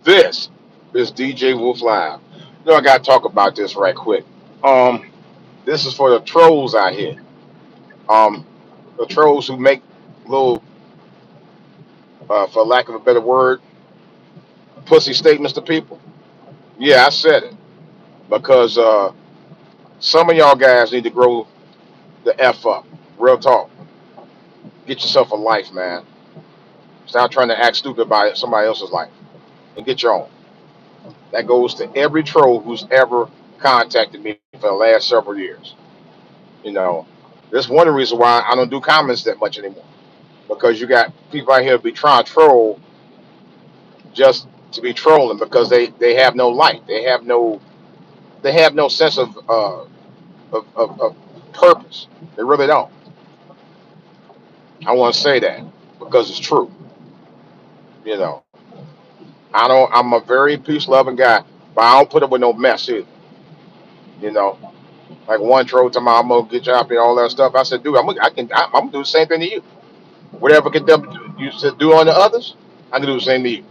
This is DJ Wolf Live. I gotta talk about this right quick. Um, this is for the trolls out here. Um, the trolls who make little, for lack of a better word, pussy statements to people. Yeah, I said it because some of y'all guys need to grow the f up. Real talk. Get yourself a life, man. Stop trying to act stupid about somebody else's life and get your own. That goes to every troll who's ever contacted me for the last several years. You know, that's one of the reasons why I don't do comments that much anymore. Because you got people out here be trying to troll just to be trolling because they have no light. They have no sense of purpose. They really don't. I want to say that because it's true. You know, I don't. I'm a very peace loving guy, but I don't put up with no mess either. You know, like one troll to my, I'm gonna get you out and all that stuff. I said, dude, I'm gonna do the same thing to you. Whatever can you do on the others, I can do the same to you.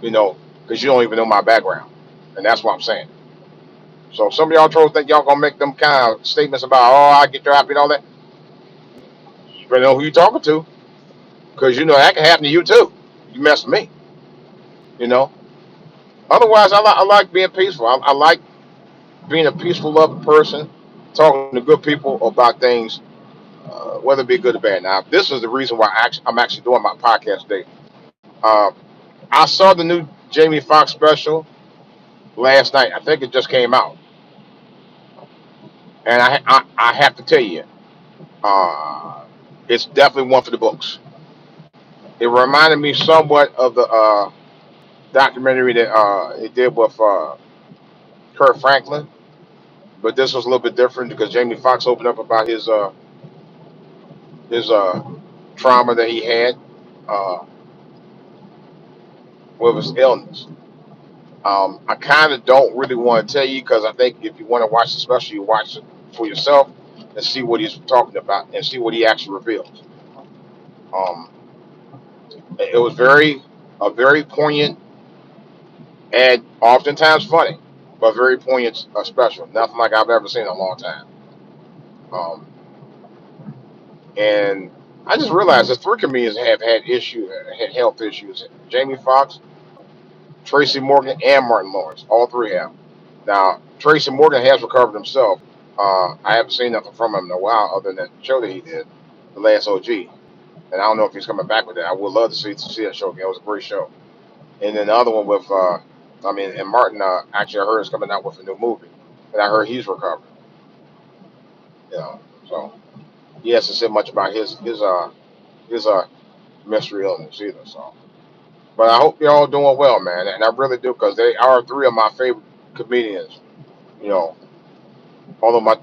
Because you don't even know my background, and that's what I'm saying. So some of y'all trolls think y'all gonna make them kind of statements about, oh, I get your happy and all that. You better know who you talking to, because that can happen to you too. You mess with me, you know. Otherwise, I like being peaceful. I like being a peaceful, loving person, talking to good people about things, whether it be good or bad. Now, this is the reason why I'm actually doing my podcast today. Uh, I saw the new Jamie Foxx special last night. I think it just came out, and I have to tell you, uh, it's definitely one for the books. It reminded me somewhat of the documentary that it did with Kurt Franklin, but this was a little bit different because Jamie Foxx opened up about his trauma that he had uh, with his illness. I kind of don't really want to tell you because I think if you want to watch the special, you watch it for yourself and see what he's talking about and see what he actually reveals. Um, it was very poignant and oftentimes funny, but very poignant special. Nothing like I've ever seen in a long time. Um, and I just realized that three comedians have had health issues. Jamie Foxx, Tracy Morgan, and Martin Lawrence. All three have. Now, Tracy Morgan has recovered himself. I haven't seen nothing from him in a while other than that show that he did, The Last OG. And I don't know if he's coming back with that. I would love to see that show again. It was a great show. And then the other one with, and Martin, actually, I heard is coming out with a new movie. And I heard he's recovered. You know, so he hasn't said much about his mystery illness either. So, but I hope y'all doing well, man, and I really do because they are three of my favorite comedians. You know, although my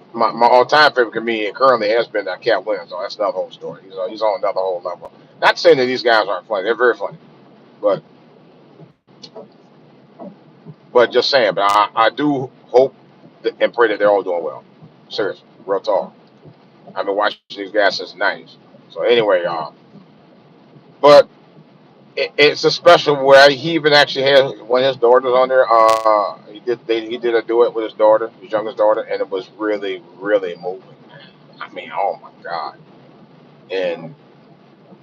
all time favorite comedian currently has been Cat Williams. So that's another whole story. He's on another whole level. Not saying that these guys aren't funny; they're very funny, but just saying. But I do hope and pray that they're all doing well. Seriously, real talk. I've been watching these guys since the '90s. So anyway, y'all. But it's a special where he even actually had one of his daughters on there. He did a duet with his daughter, his youngest daughter, and it was really really moving. I mean, oh my god! And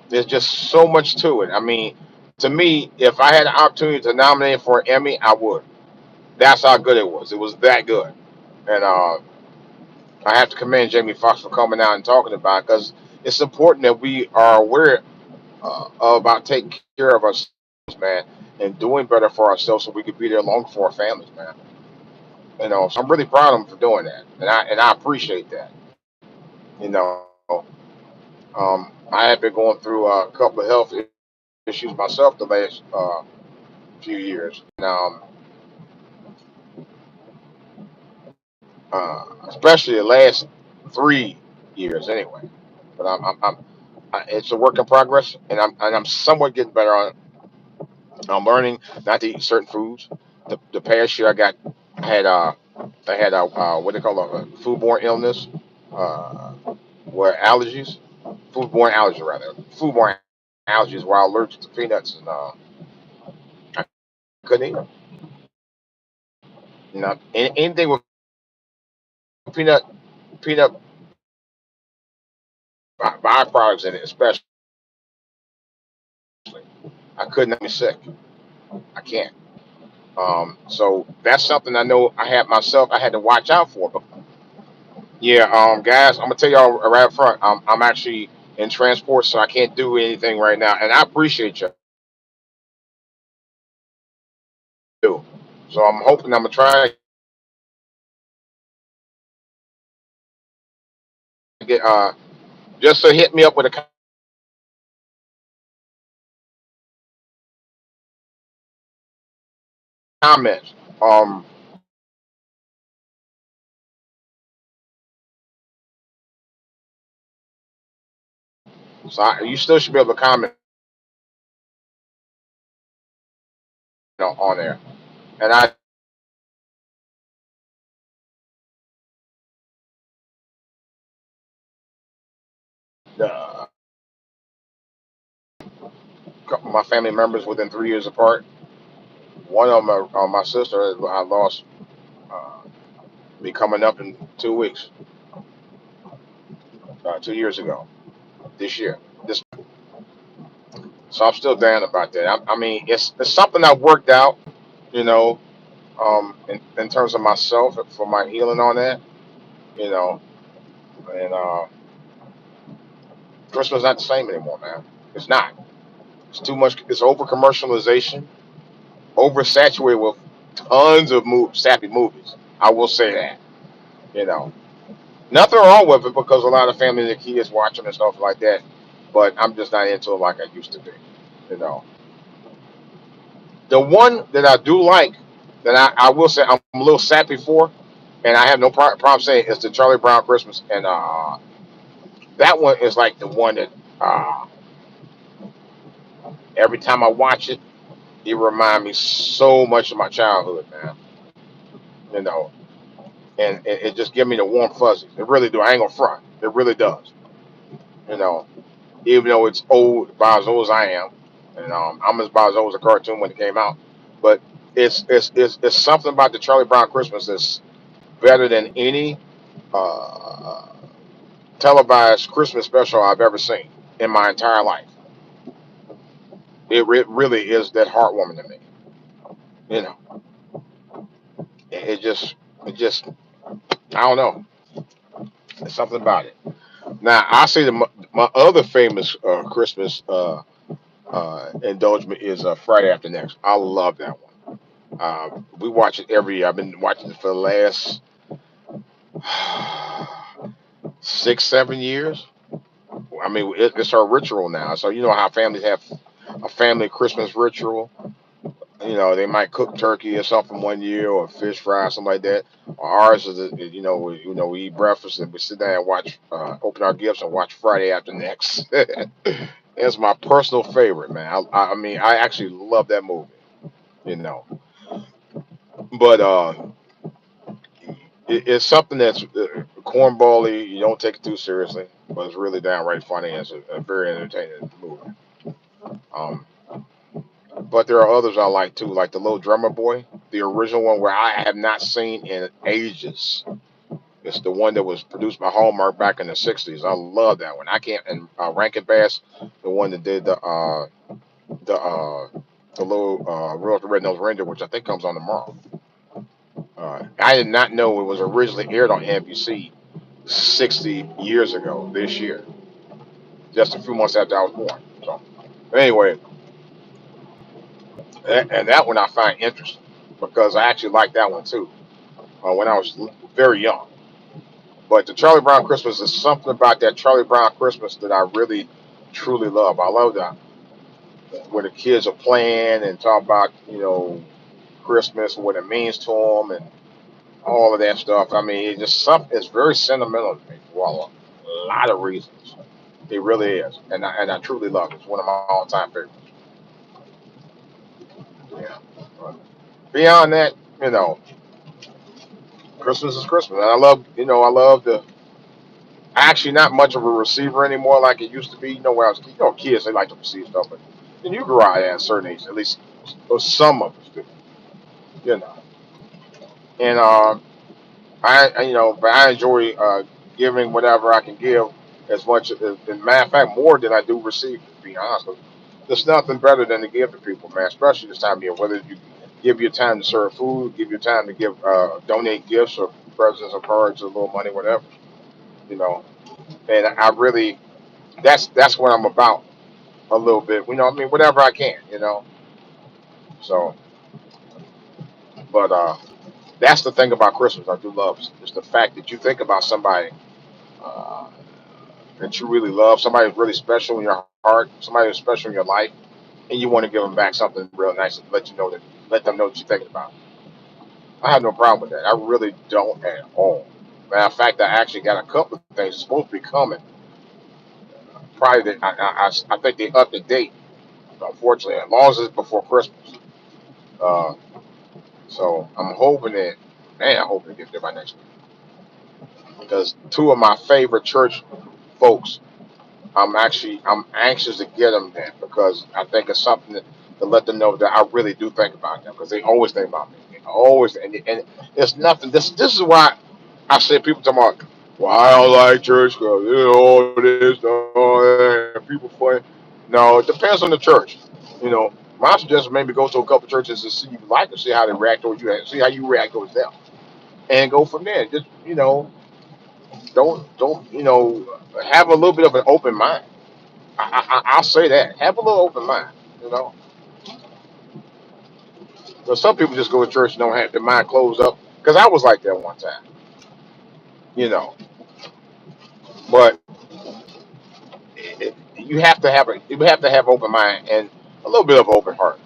there's just so much to it. I mean, to me, if I had the opportunity to nominate for an Emmy, I would. That's how good it was. It was that good, and I have to commend Jamie Foxx for coming out and talking about it because it's important that we are aware about taking care of ourselves, man, and doing better for ourselves so we could be there longer for our families, man. So I'm really proud of him for doing that, and I appreciate that. You know, I have been going through a couple of health issues myself the last few years, and especially the last 3 years, anyway. But it's a work in progress, and I'm somewhat getting better on it. I'm learning not to eat certain foods. The past year I had what they call a foodborne illness, uh, where allergies, foodborne allergy rather, foodborne allergies where I'm allergic to peanuts and couldn't eat them. You know, anything with peanut peanut byproducts in it, especially, I couldn't make me sick. I can't. So that's something I know I had myself. I had to watch out for. But yeah, guys, I'm gonna tell y'all right up front. I'm actually in transport, so I can't do anything right now. And I appreciate you too. So I'm hoping I'm gonna try to get just to hit me up with a comments. You still should be able to comment on there. And I uh, my family members within 3 years apart. One of them, my sister, I lost uh, me coming up in 2 weeks, 2 years ago, this year. This, so I'm still down about that. I mean, it's something I worked out, you know, in terms of myself for my healing on that, you know, and Christmas is not the same anymore, man. It's not. It's too much. It's over commercialization, oversaturated with tons of sappy movies. I will say that, you know. Nothing wrong with it because a lot of families and kids watch them and stuff like that. But I'm just not into it like I used to be. You know, the one that I do like, that I will say I'm a little sappy for, and I have no problem saying it's the Charlie Brown Christmas, and that one is like the one that uh, every time I watch it, it reminds me so much of my childhood, man. You know, and it just gives me the warm fuzzies. It really do. I ain't gonna front. It really does. You know, even though it's old, about as old as I am, and I'm about as old as a cartoon when it came out. But it's something about the Charlie Brown Christmas that's better than any uh, televised Christmas special I've ever seen in my entire life. It really is that heartwarming to me. You know, it just I don't know. There's something about it. Now I say my other famous Christmas indulgement is Friday After Next. I love that one. We watch it every year. I've been watching it for the last 6, 7 years. I mean, it's our ritual now. So you know how families have a family Christmas ritual. You know, they might cook turkey or something one year, or fish fry, something like that. Or ours is, we eat breakfast and we sit down and watch, open our gifts and watch Friday After Next. It's my personal favorite, man. I mean, I actually love that movie. You know, but it's something that's cornbally. You don't take it too seriously, but it's really downright funny. And it's a very entertaining movie. Um, but there are others I like too, like the Little Drummer Boy, the original one where I have not seen in ages. It's the one that was produced by Hallmark back in the '60s. I love that one. I can't. And Rankin Bass, the one that did the uh, the little Rudolph the Red-Nosed Reindeer, which I think comes on tomorrow. I did not know it was originally aired on NBC 60 years ago this year, just a few months after I was born. So, anyway, and that one I find interesting because I actually like that one too when I was very young. But the Charlie Brown Christmas is something about that Charlie Brown Christmas that I really, truly love. I love that where the kids are playing and talk about Christmas and what it means to them and all of that stuff. I mean, it's just something. It's very sentimental to me for a lot of reasons. It really is, and I truly love it. It's one of my all-time favorites. Yeah. But beyond that, Christmas is Christmas, and I love the. Actually, not much of a receiver anymore like it used to be. Where I was, kids they like to receive stuff, but then you grow out at a certain age, at least or some of us do. you know. And but I enjoy giving whatever I can give as much as matter of fact more than I do receive, to be honest. 'Cause there's nothing better than to give to people, man, especially this time of year, whether you give your time to serve food, give your time to give donate gifts or presents or cards or a little money, whatever, you know. And I really that's what I'm about a little bit, you know what I mean, whatever I can, you know. So but that's the thing about Christmas I do love is the fact that you think about somebody uh, that you really love, somebody who's really special in your heart, somebody who's special in your life, and you want to give them back something real nice and let them know that you're thinking about them. I have no problem with that. I really don't at all. Matter of fact, I actually got a couple of things supposed to be coming. Probably, I think they up to date. Unfortunately, as long as it's before Christmas. Uh, so I'm hoping that, man, I'm hoping to get there by next week because two of my favorite church folks I'm anxious to get them there because I think it's something to let them know that I really do think about them because they always think about me. They always and it's nothing. This is why I said people talking about well I don't like church because all this and all that and people funny. No, it depends on the church. You know, my suggestion maybe go to a couple churches and see if you like them, see how they react towards you, see how you react towards them, and go from there. Just don't have a little bit of an open mind. I'll say that. Have a little open mind, you know. But some people just go to church and don't have their mind closed up. Because I was like that one time, you know. But you have to have open mind and a little bit of open heart,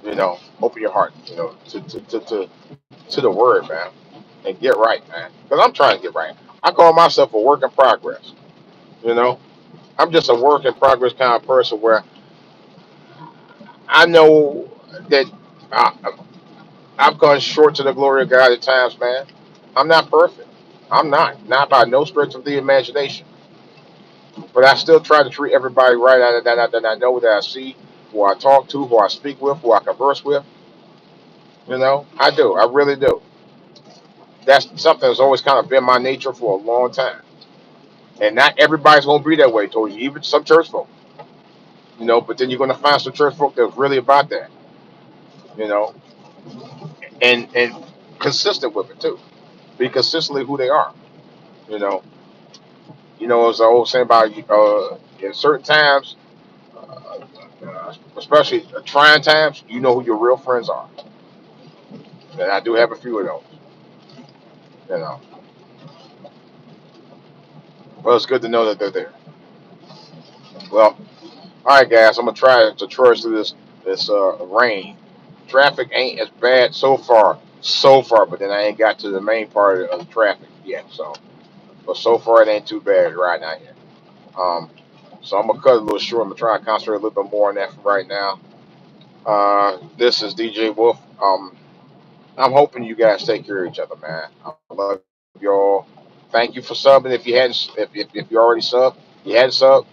you know. Open your heart, you know, to the word, man, and get right, man. Because I'm trying to get right. I call myself a work in progress, you know. I'm just a work in progress kind of person where I know that. I, I've gone short to the glory of God at times, man. I'm not perfect. I'm not by no stretch of the imagination. But I still try to treat everybody right that I know that I see, who I talk to, who I speak with, who I converse with. You know, I do. I really do. That's something that's always kind of been my nature for a long time. And not everybody's gonna be that way towards you, even some church folk. You know, but then you're gonna find some church folk that's really about that. You know, and consistent with it too. Be consistently who they are. You know, as I always say about in certain times, especially trying times, you know who your real friends are. And I do have a few of those. You know, well, it's good to know that they're there. Well, all right, guys, I'm gonna try to trudge through this rain. Traffic ain't as bad so far, but then I ain't got to the main part of the traffic yet. So, but so far it ain't too bad right now here. Um, so I'm gonna cut it a little short. I'm gonna try to concentrate a little bit more on that for right now. This is DJ Wolf. I'm hoping you guys take care of each other, man. I love y'all. Thank you for subbing. If you hadn't, if you already subbed, you hadn't subbed,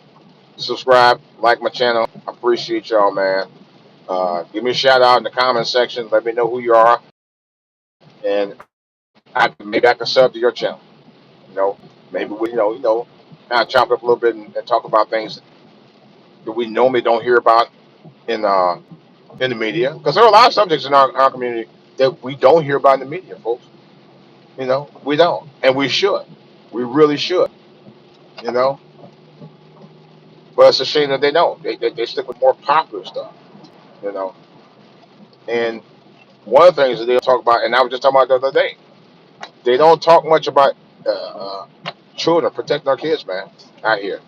subscribe, like my channel. I appreciate y'all, man. Give me a shout out in the comment section. Let me know who you are, and maybe I can sub to your channel. You know, maybe we, kind of chop it up a little bit and talk about things that we normally don't hear about in uh in the media, because there are a lot of subjects in our community that we don't hear about in the media, folks. You know, we don't, and we should. We really should. You know, but it's a shame that they don't. They stick with more popular stuff. You know, and one of the things that they talk about, and I was just talking about the other day, they don't talk much about children protecting our kids, man, out here.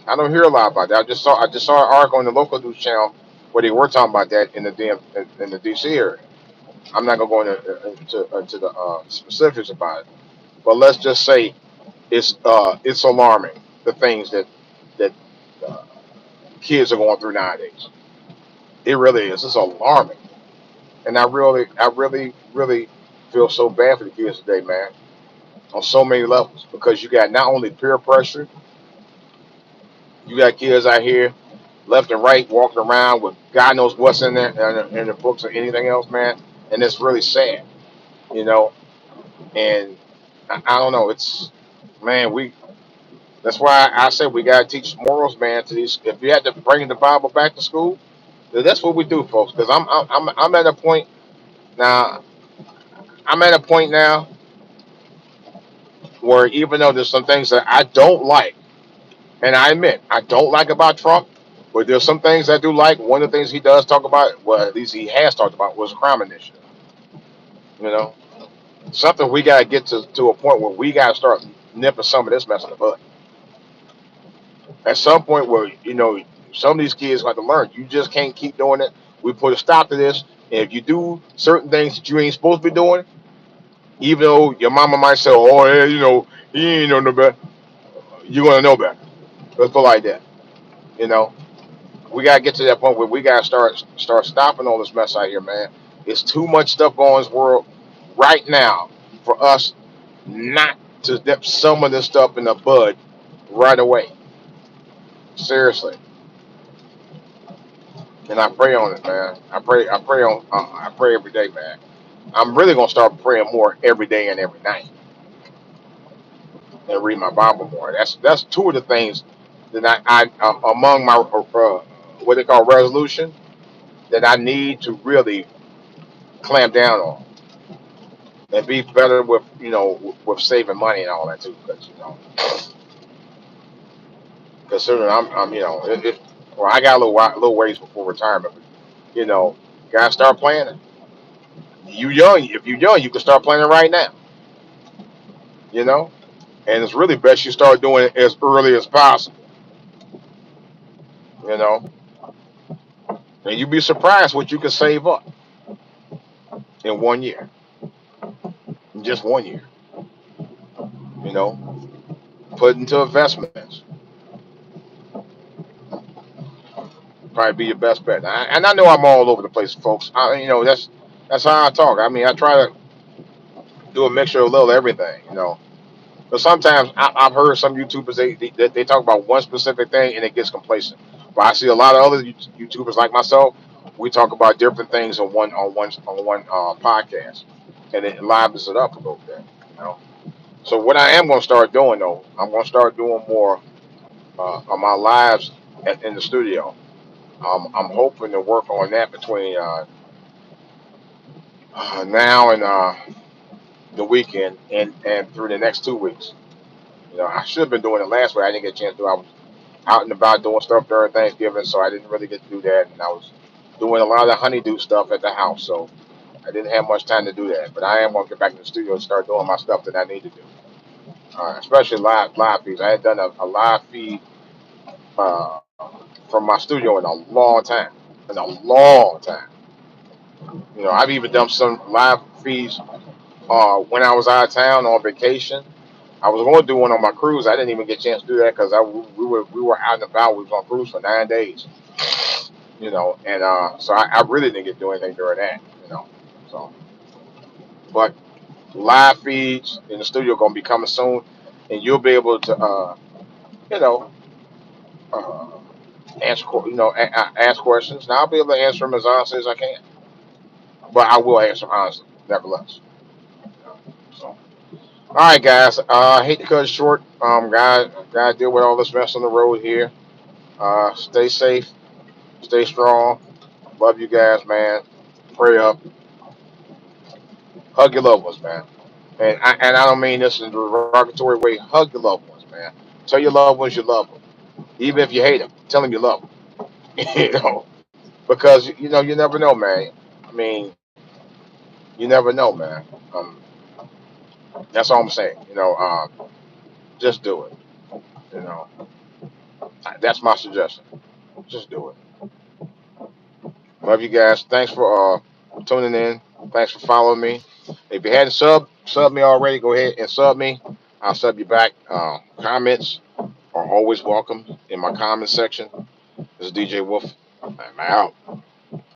I don't hear a lot about that. I just saw an article on the local news channel where they were talking about that in the DC area. I'm not gonna go into the specifics about it, but let's just say it's alarming the things that uh, kids are going through nowadays. It really is. It's alarming, and I really feel so bad for the kids today, man, on so many levels because you got not only peer pressure, you got kids out here left and right walking around with God knows what's in there in the books or anything else, man. and it's really sad, you know. And I don't know. It's man, we. That's why I said we gotta teach morals, man. To these, if you had to bring the Bible back to school, then that's what we do, folks. Because I'm at a point now. I'm at a point now where even though there's some things that I don't like, and I admit I don't like about Trump, but there's some things I do like. One of the things he does talk about, well, at least he has talked about, was a crime initiative. You know, something we gotta get to a point where we gotta start nipping some of this mess in the bud. At some point where some of these kids have to learn, you just can't keep doing it. We put a stop to this. And if you do certain things that you ain't supposed to be doing, even though your mama might say, "Oh, yeah, he ain't know no better," you're gonna know better. Let's put it like that. You know, we gotta get to that point where we gotta start stopping all this mess out here, man. It's too much stuff going on in this world right now for us not to nip some of this stuff in the bud right away. Seriously. And I pray on it, man. I pray every day, man. I'm really gonna start praying more every day and every night, and read my Bible more. That's two of the things that I among my what they call resolution that I need to really clamp down on and be better with with saving money and all that too. Because considering I'm well, I got a little ways before retirement, but gotta start planning. You young, if you're young, you can start planning right now. You know, and it's really best you start doing it as early as possible. You know, and you'd be surprised what you can save up in 1 year, in just 1 year. You know, put into investments, probably be your best bet. And I know I'm all over the place, folks. That's how I talk. I mean, I try to do a mixture of a little everything. But sometimes I've heard some YouTubers they talk about one specific thing and it gets complacent. But I see a lot of other YouTubers like myself. We talk about different things on one podcast, and it livens it up a little bit. You know. So what I am going to start doing though, I'm going to start doing more of my lives in the studio. I'm hoping to work on that between now and the weekend and through the next 2 weeks. I should have been doing it last week. I didn't get a chance to do it. I was out and about doing stuff during Thanksgiving, so I didn't really get to do that. And I was doing a lot of the honeydew stuff at the house, so I didn't have much time to do that. But I am going to get back in the studio and start doing my stuff that I need to do, especially live feeds. I had done a live feed uh, from my studio in a long time. In a long time. I've even done some live feeds when I was out of town on vacation. I was going to do one on my cruise. I didn't even get a chance to do that because we were out and about. We was on cruise for 9 days. And so I really didn't get to do anything during that. So but live feeds in the studio going to be coming soon, and you'll be able to you know uh, ask questions. Now I'll be able to answer them as honestly as I can, but I will answer them honestly, nevertheless. So all right, guys. I hate to cut it short. Gotta deal with all this mess on the road here. Stay safe, stay strong. Love you guys, man. Pray up, hug your loved ones, man. And I don't mean this in a derogatory way. Hug your loved ones, man. Tell your loved ones you love them, even if you hate them. Tell them you love them. Because you never know, man. I mean, you never know, man. That's all I'm saying. Just do it. You know, that's my suggestion. Just do it. Love you guys. Thanks for tuning in. Thanks for following me. If you hadn't sub me already, go ahead and sub me. I'll sub you back. Comments are always welcome in my comment section. This is DJ Wolf. I'm out.